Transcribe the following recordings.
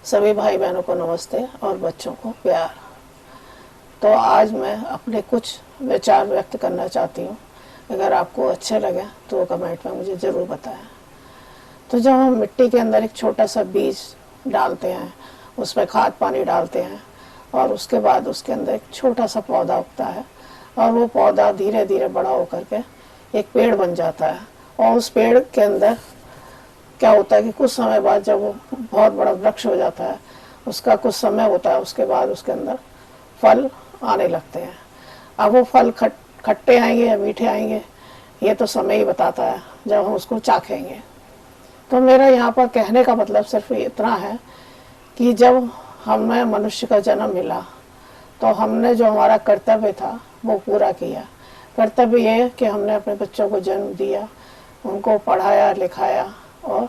सभी भाई बहनों को नमस्ते और बच्चों को प्यार। तो आज मैं अपने कुछ विचार व्यक्त करना चाहती हूँ। अगर आपको अच्छे लगे तो कमेंट में मुझे ज़रूर बताएं। तो जब हम मिट्टी के अंदर एक छोटा सा बीज डालते हैं, उसमें खाद पानी डालते हैं और उसके बाद उसके अंदर एक छोटा सा पौधा उगता है और वो पौधा धीरे धीरे बड़ा होकर के एक पेड़ बन जाता है। और उस पेड़ के अंदर क्या होता है कि कुछ समय बाद जब वो बहुत बड़ा वृक्ष हो जाता है, उसका कुछ समय होता है, उसके बाद उसके अंदर फल आने लगते हैं। अब वो फल खट्टे आएंगे या मीठे आएंगे ये तो समय ही बताता है जब हम उसको चाखेंगे। तो मेरा यहाँ पर कहने का मतलब सिर्फ इतना है कि जब हमें मनुष्य का जन्म मिला तो हमने जो हमारा कर्तव्य था वो पूरा किया। कर्तव्य ये है कि हमने अपने बच्चों को जन्म दिया, उनको पढ़ाया लिखाया और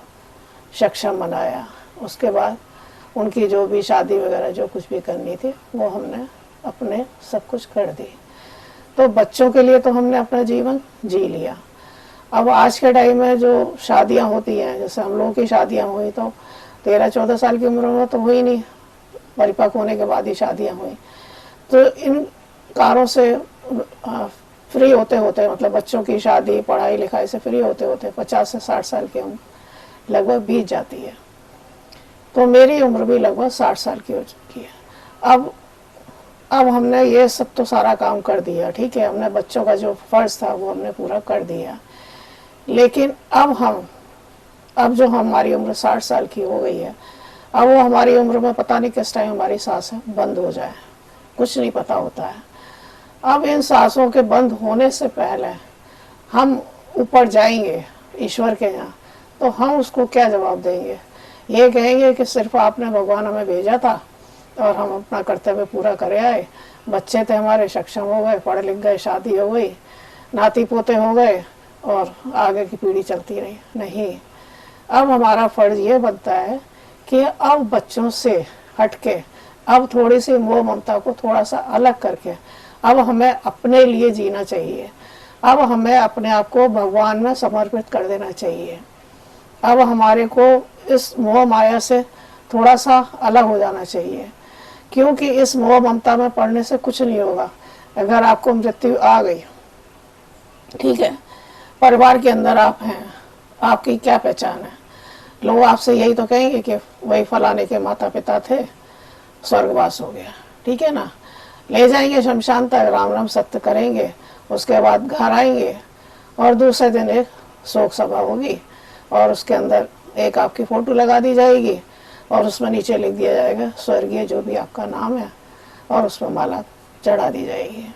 सक्षम बनाया। उसके बाद उनकी जो भी शादी वगैरह जो कुछ भी करनी थी वो हमने अपने सब कुछ कर दी। तो बच्चों के लिए तो हमने अपना जीवन जी लिया। अब आज के टाइम में जो शादियां होती हैं, जैसे हम लोगों की शादियां हुई तो 13-14 साल की उम्र में तो हुई नहीं, परिपक्व होने के बाद ही शादियां हुई। तो इन कारों से फ्री होते होते, मतलब बच्चों की शादी पढ़ाई लिखाई से फ्री होते होते 50 से 60 साल की उम्र लगभग बीत जाती है। तो मेरी उम्र भी लगभग 60 साल की हो चुकी है। अब हमने ये सब तो सारा काम कर दिया, ठीक है, हमने बच्चों का जो फर्ज था वो हमने पूरा कर दिया। लेकिन अब जो हमारी उम्र 60 साल की हो गई है, अब वो हमारी उम्र में पता नहीं किस टाइम हमारी सांसें बंद हो जाए, कुछ नहीं पता होता है। अब इन सांसों के बंद होने से पहले हम ऊपर जाएंगे ईश्वर के यहाँ, तो हम उसको क्या जवाब देंगे? ये कहेंगे कि सिर्फ आपने भगवान हमें भेजा था और हम अपना कर्तव्य पूरा करे आए, बच्चे थे हमारे सक्षम हो गए, पढ़ लिख गए, शादी हो गई, नाती पोते हो गए और आगे की पीढ़ी चलती रही। नहीं, अब हमारा फर्ज ये बनता है कि अब बच्चों से हटके, अब थोड़ी सी मोह ममता को थोड़ा सा अलग करके अब हमें अपने लिए जीना चाहिए। अब हमें अपने आप को भगवान में समर्पित कर देना चाहिए। अब हमारे को इस मोह माया से थोड़ा सा अलग हो जाना चाहिए, क्योंकि इस मोह ममता में पड़ने से कुछ नहीं होगा। अगर आपको मृत्यु आ गई, ठीक है, परिवार के अंदर आप हैं, आपकी क्या पहचान है? लोग आपसे यही तो कहेंगे कि वही फलाने के माता पिता थे, स्वर्गवास हो गया, ठीक है ना। ले जाएंगे शमशान तक, राम राम सत्य करेंगे, उसके बाद घर आएंगे और दूसरे दिन एक शोक सभा होगी और उसके अंदर एक आपकी फोटो लगा दी जाएगी और उसमें नीचे लिख दिया जाएगा स्वर्गीय जो भी आपका नाम है, और उसमें माला चढ़ा दी जाएगी।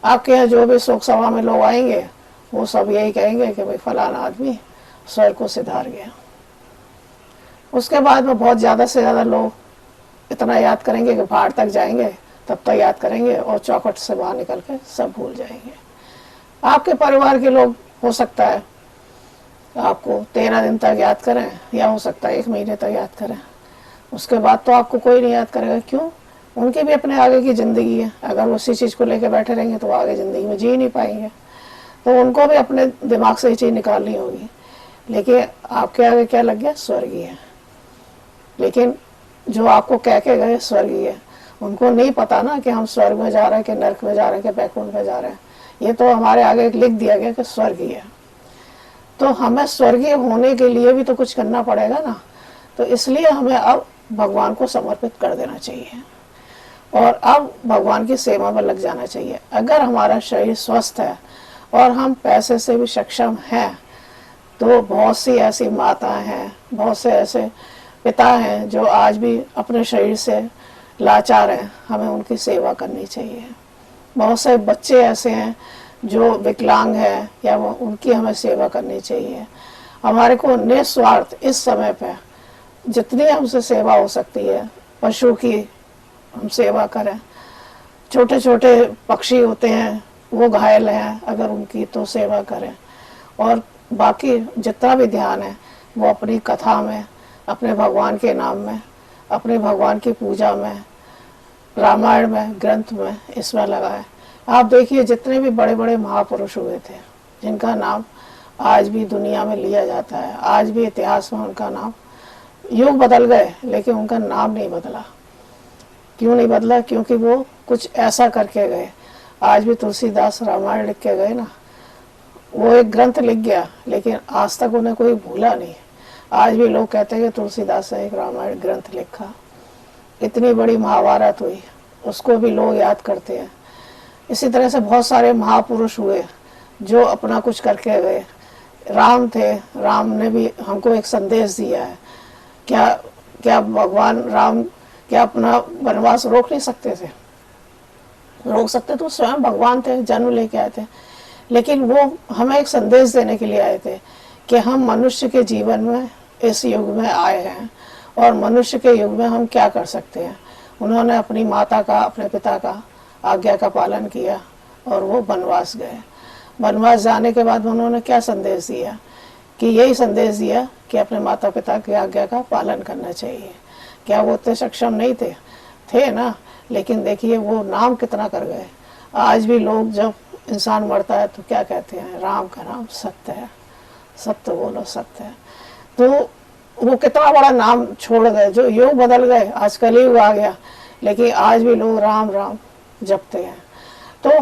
आपके यहाँ जो भी शोक सभा में लोग आएंगे वो सब यही कहेंगे कि भाई फलाना आदमी स्वर्ग को सिधार गया। उसके बाद में बहुत ज़्यादा से ज़्यादा लोग इतना याद करेंगे कि बाहर तक जाएंगे, तब तक याद करेंगे और चौखट से बाहर निकल के सब भूल जाएंगे। आपके परिवार के लोग हो सकता है आपको 13 दिन तक याद करें, या हो सकता है 1 महीने तक याद करें, उसके बाद तो आपको कोई नहीं याद करेगा। क्यों? उनकी भी अपने आगे की ज़िंदगी है। अगर वो उसी चीज़ को लेकर बैठे रहेंगे तो आगे ज़िंदगी में जी नहीं पाएंगे, तो उनको भी अपने दिमाग से ये चीज़ निकालनी होगी। लेकिन आपके आगे क्या लग गया? स्वर्गीय। लेकिन जो आपको कह के गए स्वर्गीय, उनको नहीं पता ना कि हम स्वर्ग में जा रहे हैं कि नरक में जा रहे हैं कि बैकुंठ में जा रहे हैं। ये तो हमारे आगे लिख दिया गया कि स्वर्गीय। तो हमें स्वर्गीय होने के लिए भी तो कुछ करना पड़ेगा ना। तो इसलिए हमें अब भगवान को समर्पित कर देना चाहिए और अब भगवान की सेवा में लग जाना चाहिए। अगर हमारा शरीर स्वस्थ है और हम पैसे से भी सक्षम हैं, तो बहुत सी ऐसी माताएं हैं, बहुत से ऐसे पिता हैं जो आज भी अपने शरीर से लाचार हैं, हमें उनकी सेवा करनी चाहिए। बहुत से बच्चे ऐसे हैं जो विकलांग है, या वो उनकी हमें सेवा करनी चाहिए। हमारे को निस्वार्थ इस समय पे जितनी हमसे सेवा हो सकती है, पशु की हम सेवा करें। छोटे छोटे पक्षी होते हैं वो घायल हैं, अगर उनकी तो सेवा करें। और बाकी जितना भी ध्यान है वो अपनी कथा में, अपने भगवान के नाम में, अपने भगवान की पूजा में, रामायण में, ग्रंथ में, इसमें लगाए। आप देखिए जितने भी बड़े बड़े महापुरुष हुए थे जिनका नाम आज भी दुनिया में लिया जाता है, आज भी इतिहास में उनका नाम युग बदल गए लेकिन उनका नाम नहीं बदला। क्यों नहीं बदला? क्योंकि वो कुछ ऐसा करके गए। आज भी तुलसीदास रामायण लिख के गए ना, वो एक ग्रंथ लिख गया लेकिन आज तक उन्हें कोई भूला नहीं। आज भी लोग कहते हैं कि तुलसीदास ने एक रामायण ग्रंथ लिखा। इतनी बड़ी महाभारत हुई, उसको भी लोग याद करते हैं। इसी तरह से बहुत सारे महापुरुष हुए जो अपना कुछ करके गए। राम थे, राम ने भी हमको एक संदेश दिया है। क्या क्या भगवान राम क्या अपना वनवास रोक नहीं सकते थे? रोक सकते तो स्वयं भगवान थे, जन्म लेके आए थे। लेकिन वो हमें एक संदेश देने के लिए आए थे कि हम मनुष्य के जीवन में इस युग में आए हैं और मनुष्य के युग में हम क्या कर सकते हैं। उन्होंने अपनी माता का, अपने पिता का आज्ञा का पालन किया और वो वनवास गए। वनवास जाने के बाद उन्होंने क्या संदेश दिया? कि यही संदेश दिया कि अपने माता पिता की आज्ञा का पालन करना चाहिए। क्या वो इतने सक्षम नहीं थे? थे ना। लेकिन देखिए वो नाम कितना कर गए। आज भी लोग जब इंसान मरता है तो क्या कहते हैं? राम का नाम सत्य है, सत्य बोलो सत्य है। तो वो कितना बड़ा नाम छोड़ गए। जो युग बदल गए, आज कलयुग आ गया, लेकिन आज भी लोग राम राम जपते हैं। तो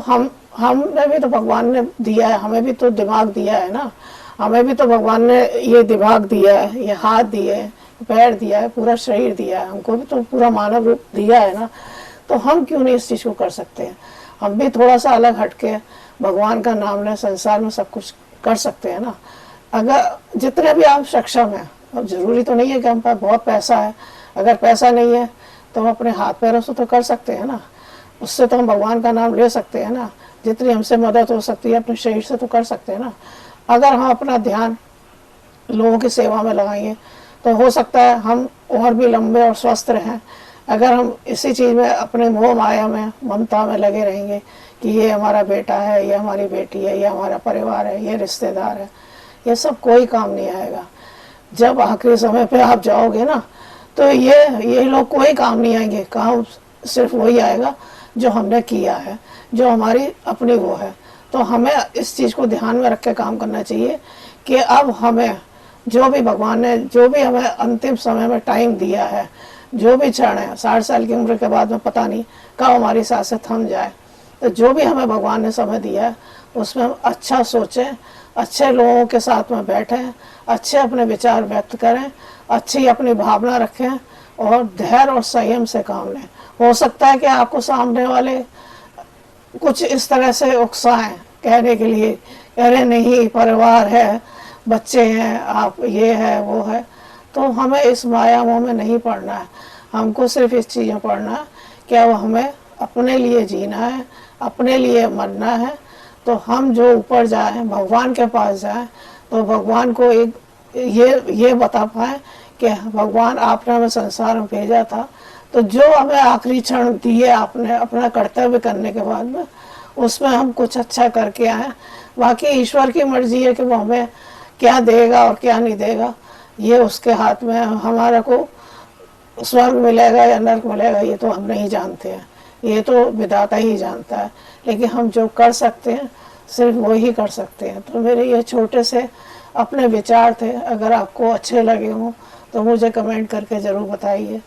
हमें भी तो भगवान ने दिया है, हमें भी तो दिमाग दिया है ना। हमें भी तो भगवान ने ये दिमाग दिया है, ये हाथ दिए, पैर दिया है, पूरा शरीर दिया है। हमको भी तो पूरा मानव रूप दिया है ना। तो हम क्यों नहीं इस चीज़ को कर सकते हैं? हम भी थोड़ा सा अलग हटके भगवान का नाम लें, संसार में सब कुछ कर सकते हैं ना। अगर जितने भी आप सक्षम हैं, अब जरूरी तो नहीं है कि हम पास बहुत पैसा है। अगर पैसा नहीं है तो हम अपने हाथ पैरों से तो कर सकते हैं ना। उससे तो हम भगवान का नाम ले सकते हैं ना। जितनी हमसे मदद हो सकती है अपने शरीर से तो कर सकते हैं ना। अगर हम अपना ध्यान लोगों की सेवा में लगाएंगे तो हो सकता है हम और भी लंबे और स्वस्थ रहें। अगर हम इसी चीज़ में, अपने मोह माया में, ममता में लगे रहेंगे कि ये हमारा बेटा है, ये हमारी बेटी है, ये हमारा परिवार है, ये रिश्तेदार है, ये सब कोई काम नहीं आएगा। जब आखिरी समय पे आप जाओगे ना तो ये लोग कोई काम नहीं आएंगे। काम सिर्फ वही आएगा जो हमने किया है, जो हमारी अपनी वो है। तो हमें इस चीज़ को ध्यान में रख के काम करना चाहिए कि अब हमें जो भी भगवान ने, जो भी हमें अंतिम समय में टाइम दिया है, जो भी क्षण है, 60 साल की उम्र के बाद में पता नहीं कब हमारी सांसें थम जाए। तो जो भी हमें भगवान ने समय दिया है उसमें हम अच्छा सोचें, अच्छे लोगों के साथ में बैठें, अच्छे अपने विचार व्यक्त करें, अच्छी अपनी भावना रखें और धैर्य और संयम से काम लें। हो सकता है कि आपको सामने वाले कुछ इस तरह से उकसाएं कहने के लिए, कह रहे नहीं परिवार है, बच्चे हैं, आप ये है वो है। तो हमें इस माया मोह में नहीं पड़ना है। हमको सिर्फ इस चीज़ में पड़ना है कि अब हमें अपने लिए जीना है, अपने लिए मरना है। तो हम जो ऊपर जाएं, भगवान के पास जाएं, तो भगवान को एक ये बता पाए कि भगवान आपने हमें संसार में भेजा था, तो जो हमें आखिरी क्षण दिए आपने अपना कर्तव्य करने के बाद में, उसमें हम कुछ अच्छा करके आए। बाकी ईश्वर की मर्जी है कि वो हमें क्या देगा और क्या नहीं देगा, ये उसके हाथ में है। हमारा को स्वर्ग मिलेगा या नर्क मिलेगा ये तो हम नहीं जानते हैं, ये तो विधाता ही जानता है। लेकिन हम जो कर सकते हैं सिर्फ वो ही कर सकते हैं। तो मेरे ये छोटे से अपने विचार थे। अगर आपको अच्छे लगे हों तो मुझे कमेंट करके ज़रूर बताइए।